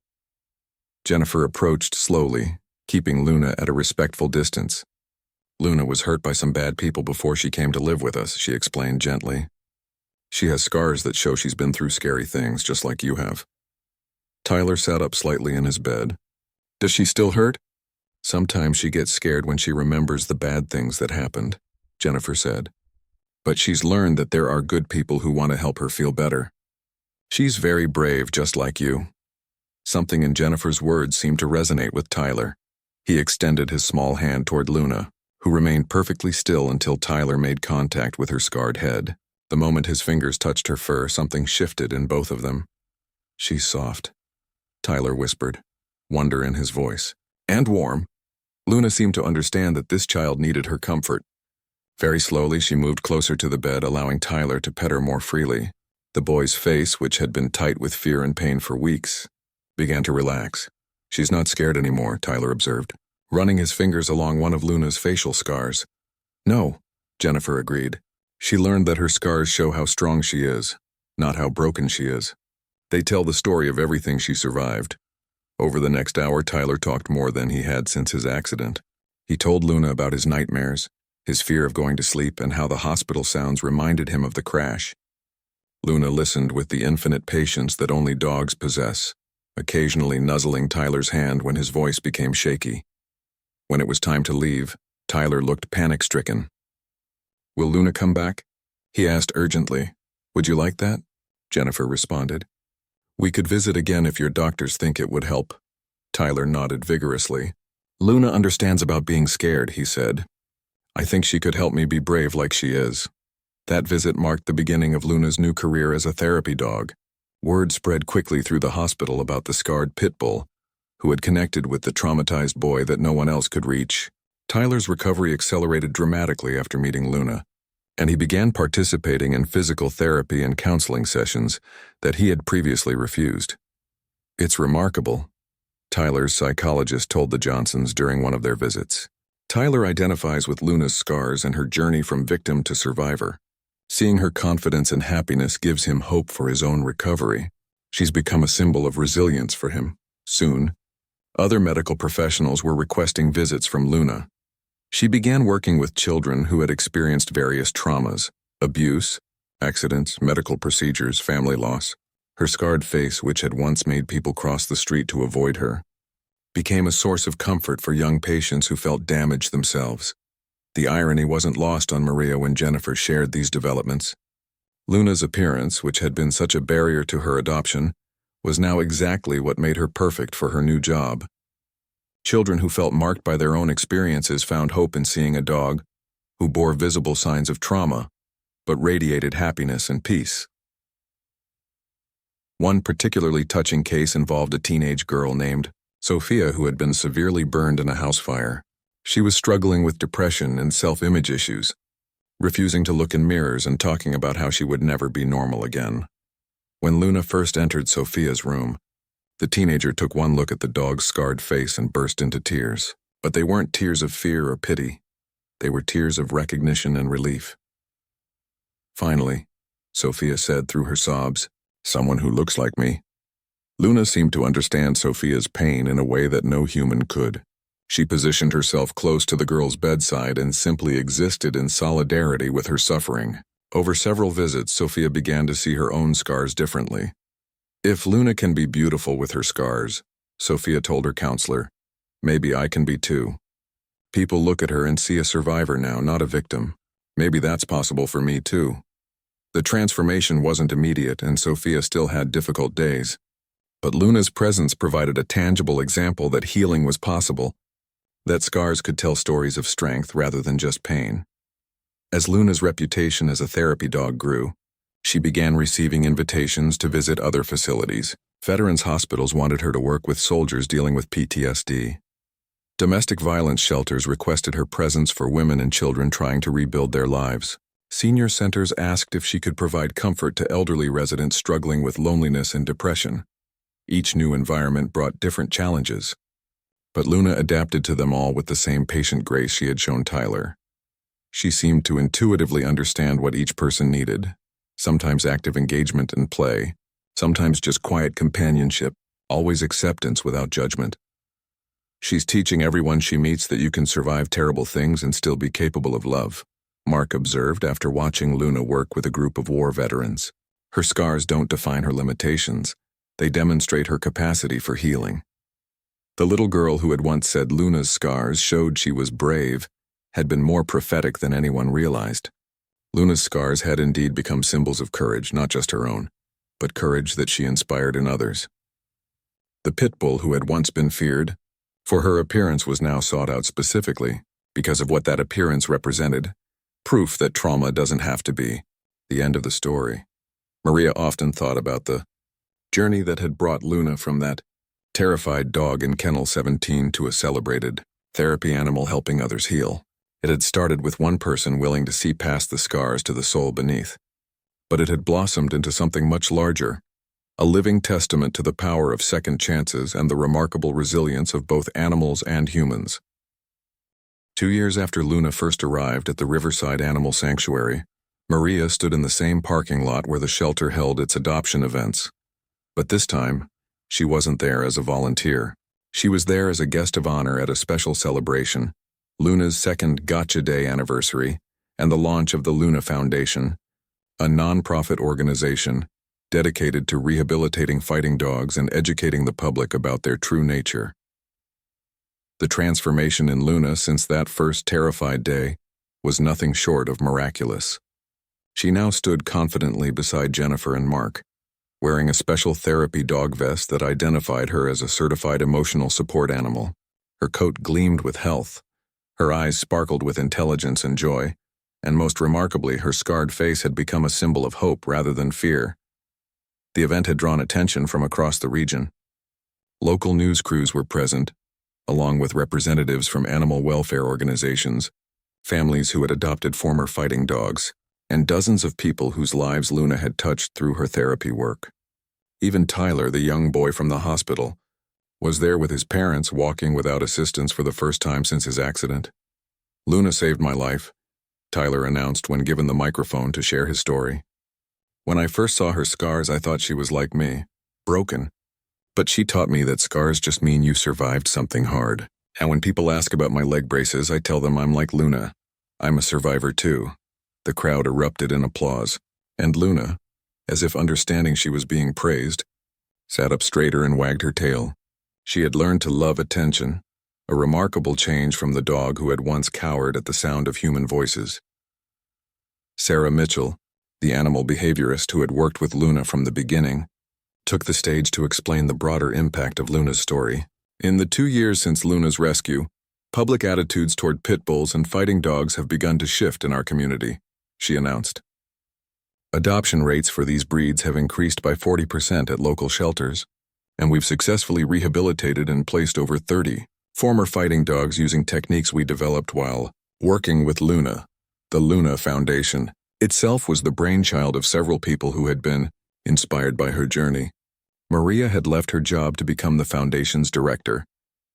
Jennifer approached slowly, keeping Luna at a respectful distance. "Luna was hurt by some bad people before she came to live with us," she explained gently. "She has scars that show she's been through scary things, just like you have." Tyler sat up slightly in his bed. "Does she still hurt?" "Sometimes she gets scared when she remembers the bad things that happened," Jennifer said. "But she's learned that there are good people who want to help her feel better. She's very brave, just like you." Something in Jennifer's words seemed to resonate with Tyler. He extended his small hand toward Luna, who remained perfectly still until Tyler made contact with her scarred head. The moment his fingers touched her fur, something shifted in both of them. "She's soft," Tyler whispered, wonder in his voice. "And warm." Luna seemed to understand that this child needed her comfort. Very slowly, she moved closer to the bed, allowing Tyler to pet her more freely. The boy's face, which had been tight with fear and pain for weeks, began to relax. "She's not scared anymore," Tyler observed, running his fingers along one of Luna's facial scars. "No," Jennifer agreed. "She learned that her scars show how strong she is, not how broken she is. They tell the story of everything she survived." Over the next hour, Tyler talked more than he had since his accident. He told Luna about his nightmares, his fear of going to sleep, and how the hospital sounds reminded him of the crash. Luna listened with the infinite patience that only dogs possess, occasionally nuzzling Tyler's hand when his voice became shaky. When it was time to leave, Tyler looked panic-stricken. "Will Luna come back?" he asked urgently. "Would you like that?" Jennifer responded. "We could visit again if your doctors think it would help." Tyler nodded vigorously. "Luna understands about being scared," he said. "I think she could help me be brave like she is." That visit marked the beginning of Luna's new career as a therapy dog. Word spread quickly through the hospital about the scarred pit bull, who had connected with the traumatized boy that no one else could reach. Tyler's recovery accelerated dramatically after meeting Luna. and he began participating in physical therapy and counseling sessions that he had previously refused. "It's remarkable," Tyler's psychologist told the Johnsons during one of their visits. "Tyler identifies with Luna's scars and her journey from victim to survivor. Seeing her confidence and happiness gives him hope for his own recovery. She's become a symbol of resilience for him." Soon, other medical professionals were requesting visits from Luna. She began working with children who had experienced various traumas: abuse, accidents, medical procedures, family loss. Her scarred face, which had once made people cross the street to avoid her, became a source of comfort for young patients who felt damaged themselves. The irony wasn't lost on Maria when Jennifer shared these developments. Luna's appearance, which had been such a barrier to her adoption, was now exactly what made her perfect for her new job. Children who felt marked by their own experiences found hope in seeing a dog who bore visible signs of trauma, but radiated happiness and peace. One particularly touching case involved a teenage girl named Sophia who had been severely burned in a house fire. She was struggling with depression and self-image issues, refusing to look in mirrors and talking about how she would never be normal again. When Luna first entered Sophia's room, the teenager took one look at the dog's scarred face and burst into tears. But they weren't tears of fear or pity. They were tears of recognition and relief. "Finally," Sophia said through her sobs, "someone who looks like me." Luna seemed to understand Sophia's pain in a way that no human could. She positioned herself close to the girl's bedside and simply existed in solidarity with her suffering. Over several visits, Sophia began to see her own scars differently. "If Luna can be beautiful with her scars," Sophia told her counselor, "maybe I can be too. People look at her and see a survivor now, not a victim. Maybe that's possible for me too." The transformation wasn't immediate, and Sophia still had difficult days. But Luna's presence provided a tangible example that healing was possible, that scars could tell stories of strength rather than just pain. As Luna's reputation as a therapy dog grew, she began receiving invitations to visit other facilities. Veterans hospitals wanted her to work with soldiers dealing with PTSD. Domestic violence shelters requested her presence for women and children trying to rebuild their lives. Senior centers asked if she could provide comfort to elderly residents struggling with loneliness and depression. Each new environment brought different challenges, but Luna adapted to them all with the same patient grace she had shown Tyler. She seemed to intuitively understand what each person needed, sometimes active engagement and play, sometimes just quiet companionship, always acceptance without judgment. "She's teaching everyone she meets that you can survive terrible things and still be capable of love," Mark observed after watching Luna work with a group of war veterans. "Her scars don't define her limitations. They demonstrate her capacity for healing." The little girl who had once said Luna's scars showed she was brave had been more prophetic than anyone realized. Luna's scars had indeed become symbols of courage, not just her own, but courage that she inspired in others. The pit bull who had once been feared, for her appearance was now sought out specifically because of what that appearance represented, proof that trauma doesn't have to be the end of the story. Maria often thought about the journey that had brought Luna from that terrified dog in Kennel 17 to a celebrated therapy animal helping others heal. It had started with one person willing to see past the scars to the soul beneath, but it had blossomed into something much larger, a living testament to the power of second chances and the remarkable resilience of both animals and humans. 2 years after Luna first arrived at the Riverside Animal Sanctuary, Maria stood in the same parking lot where the shelter held its adoption events. But this time, she wasn't there as a volunteer. She was there as a guest of honor at a special celebration, Luna's second Gotcha Day anniversary, and the launch of the Luna Foundation, a non-profit organization dedicated to rehabilitating fighting dogs and educating the public about their true nature. The transformation in Luna since that first terrified day was nothing short of miraculous. She now stood confidently beside Jennifer and Mark, wearing a special therapy dog vest that identified her as a certified emotional support animal. Her coat gleamed with health, her eyes sparkled with intelligence and joy, and most remarkably, her scarred face had become a symbol of hope rather than fear. The event had drawn attention from across the region. Local news crews were present, along with representatives from animal welfare organizations, families who had adopted former fighting dogs, and dozens of people whose lives Luna had touched through her therapy work. Even Tyler, the young boy from the hospital, was there with his parents walking without assistance for the first time since his accident. "Luna saved my life," Tyler announced when given the microphone to share his story. "When I first saw her scars, I thought she was like me, broken. But she taught me that scars just mean you survived something hard. And when people ask about my leg braces, I tell them I'm like Luna. I'm a survivor too." The crowd erupted in applause, and Luna, as if understanding she was being praised, sat up straighter and wagged her tail. She had learned to love attention, a remarkable change from the dog who had once cowered at the sound of human voices. Sarah Mitchell, the animal behaviorist who had worked with Luna from the beginning, took the stage to explain the broader impact of Luna's story. "In the 2 years since Luna's rescue, public attitudes toward pit bulls and fighting dogs have begun to shift in our community," she announced. "Adoption rates for these breeds have increased by 40% at local shelters, and we've successfully rehabilitated and placed over 30 former fighting dogs using techniques we developed while working with Luna." The Luna Foundation itself was the brainchild of several people who had been inspired by her journey. Maria had left her job to become the foundation's director,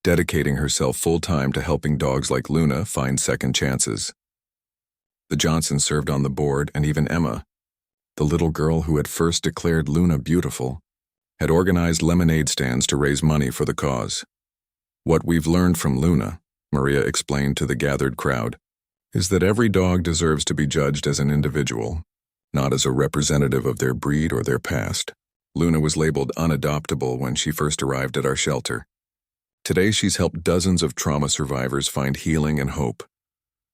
dedicating herself full-time to helping dogs like Luna find second chances. The Johnsons served on the board, and even Emma, the little girl who had first declared Luna beautiful, had organized lemonade stands to raise money for the cause. "What we've learned from Luna," Maria explained to the gathered crowd, "is that every dog deserves to be judged as an individual, not as a representative of their breed or their past." Luna was labeled unadoptable when she first arrived at our shelter. Today she's helped dozens of trauma survivors find healing and hope.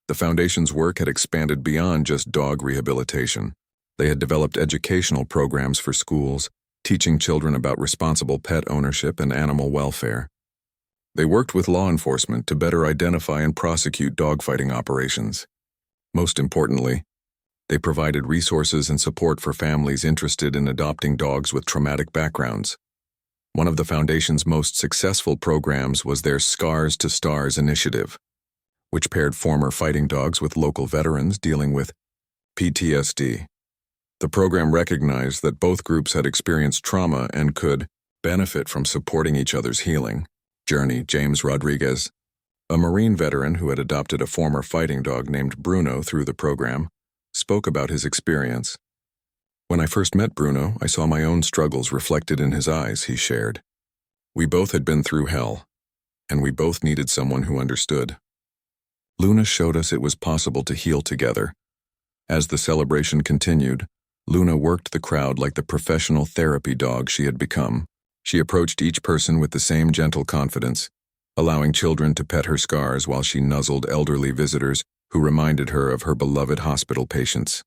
The foundation's work had expanded beyond just dog rehabilitation. They had developed educational programs for schools, teaching children about responsible pet ownership and animal welfare. They worked with law enforcement to better identify and prosecute dogfighting operations. Most importantly, they provided resources and support for families interested in adopting dogs with traumatic backgrounds. One of the Foundation's most successful programs was their Scars to Stars initiative, which paired former fighting dogs with local veterans dealing with PTSD. The program recognized that both groups had experienced trauma and could benefit from supporting each other's healing journey. James Rodriguez, a Marine veteran who had adopted a former fighting dog named Bruno through the program, spoke about his experience. "When I first met Bruno, I saw my own struggles reflected in his eyes," he shared. "We both had been through hell, and we both needed someone who understood." Luna showed us it was possible to heal together. As the celebration continued, Luna worked the crowd like the professional therapy dog she had become. She approached each person with the same gentle confidence, allowing children to pet her scars while she nuzzled elderly visitors who reminded her of her beloved hospital patients.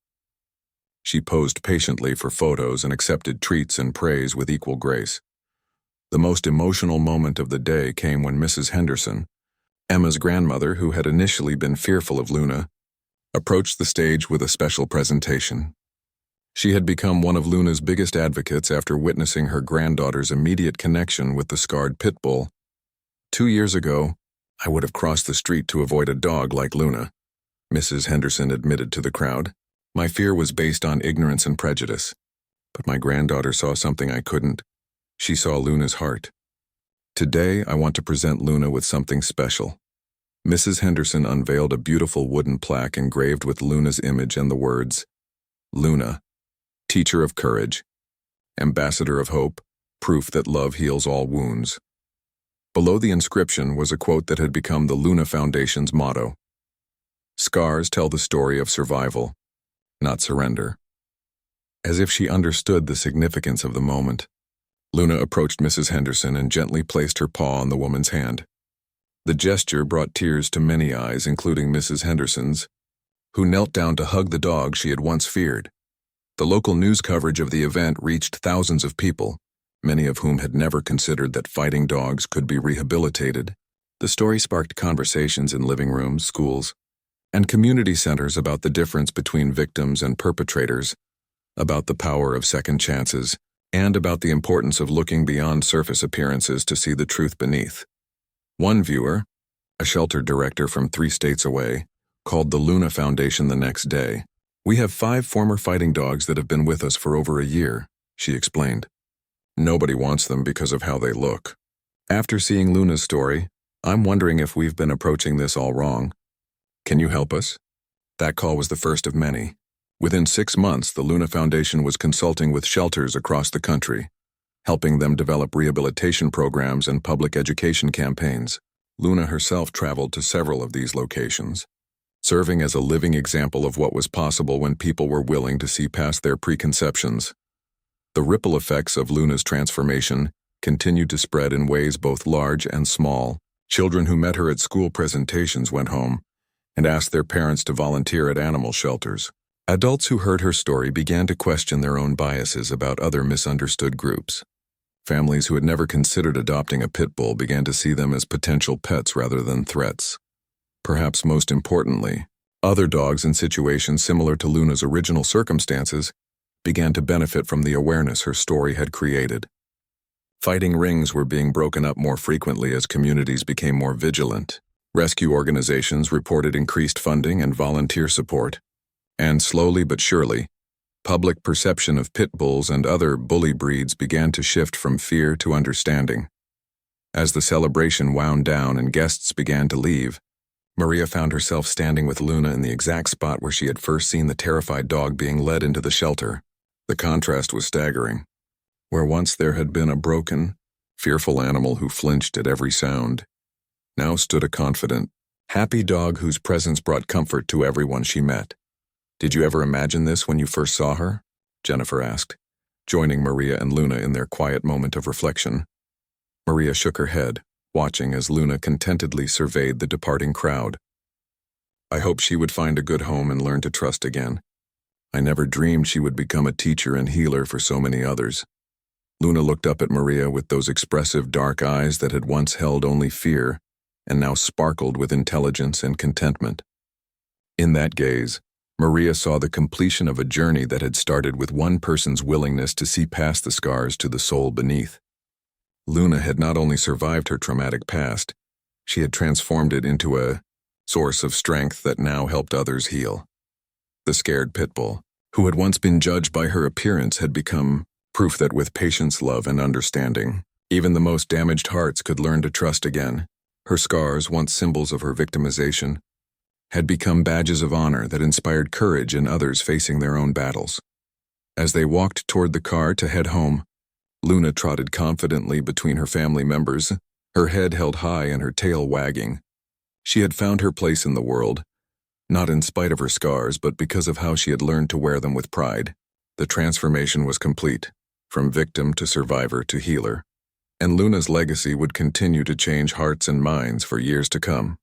She posed patiently for photos and accepted treats and praise with equal grace. The most emotional moment of the day came when Mrs. Henderson, Emma's grandmother who had initially been fearful of Luna, approached the stage with a special presentation. She had become one of Luna's biggest advocates after witnessing her granddaughter's immediate connection with the scarred pit bull. 2 years ago, I would have crossed the street to avoid a dog like Luna, Mrs. Henderson admitted to the crowd. My fear was based on ignorance and prejudice. But my granddaughter saw something I couldn't. She saw Luna's heart. Today, I want to present Luna with something special. Mrs. Henderson unveiled a beautiful wooden plaque engraved with Luna's image and the words, "Luna, teacher of courage, ambassador of hope, proof that love heals all wounds." Below the inscription was a quote that had become the Luna Foundation's motto. "Scars tell the story of survival, not surrender." As if she understood the significance of the moment, Luna approached Mrs. Henderson and gently placed her paw on the woman's hand. The gesture brought tears to many eyes, including Mrs. Henderson's, who knelt down to hug the dog she had once feared. The local news coverage of the event reached thousands of people, many of whom had never considered that fighting dogs could be rehabilitated. The story sparked conversations in living rooms, schools, and community centers about the difference between victims and perpetrators, about the power of second chances, and about the importance of looking beyond surface appearances to see the truth beneath. One viewer, a shelter director from 3 states away, called the Luna Foundation the next day. We have 5 former fighting dogs that have been with us for over a year, she explained. Nobody wants them because of how they look. After seeing Luna's story, I'm wondering if we've been approaching this all wrong. Can you help us? That call was the first of many. Within 6 months, the Luna Foundation was consulting with shelters across the country, helping them develop rehabilitation programs and public education campaigns. Luna herself traveled to several of these locations, serving as a living example of what was possible when people were willing to see past their preconceptions. The ripple effects of Luna's transformation continued to spread in ways both large and small. Children who met her at school presentations went home and asked their parents to volunteer at animal shelters. Adults who heard her story began to question their own biases about other misunderstood groups. Families who had never considered adopting a pit bull began to see them as potential pets rather than threats. Perhaps most importantly, other dogs in situations similar to Luna's original circumstances began to benefit from the awareness her story had created. Fighting rings were being broken up more frequently as communities became more vigilant. Rescue organizations reported increased funding and volunteer support. And slowly but surely, public perception of pit bulls and other bully breeds began to shift from fear to understanding. As the celebration wound down and guests began to leave, Maria found herself standing with Luna in the exact spot where she had first seen the terrified dog being led into the shelter. The contrast was staggering. Where once there had been a broken, fearful animal who flinched at every sound, now stood a confident, happy dog whose presence brought comfort to everyone she met. "Did you ever imagine this when you first saw her?" Jennifer asked, joining Maria and Luna in their quiet moment of reflection. Maria shook her head, watching as Luna contentedly surveyed the departing crowd. "I hoped she would find a good home and learn to trust again. I never dreamed she would become a teacher and healer for so many others." Luna looked up at Maria with those expressive dark eyes that had once held only fear and now sparkled with intelligence and contentment. In that gaze, Maria saw the completion of a journey that had started with one person's willingness to see past the scars to the soul beneath. Luna had not only survived her traumatic past, she had transformed it into a source of strength that now helped others heal. The scared pit bull, who had once been judged by her appearance, had become proof that with patience, love, and understanding, even the most damaged hearts could learn to trust again. Her scars, once symbols of her victimization, had become badges of honor that inspired courage in others facing their own battles. As they walked toward the car to head home, Luna trotted confidently between her family members, her head held high and her tail wagging. She had found her place in the world, not in spite of her scars, but because of how she had learned to wear them with pride. The transformation was complete, from victim to survivor to healer, and Luna's legacy would continue to change hearts and minds for years to come.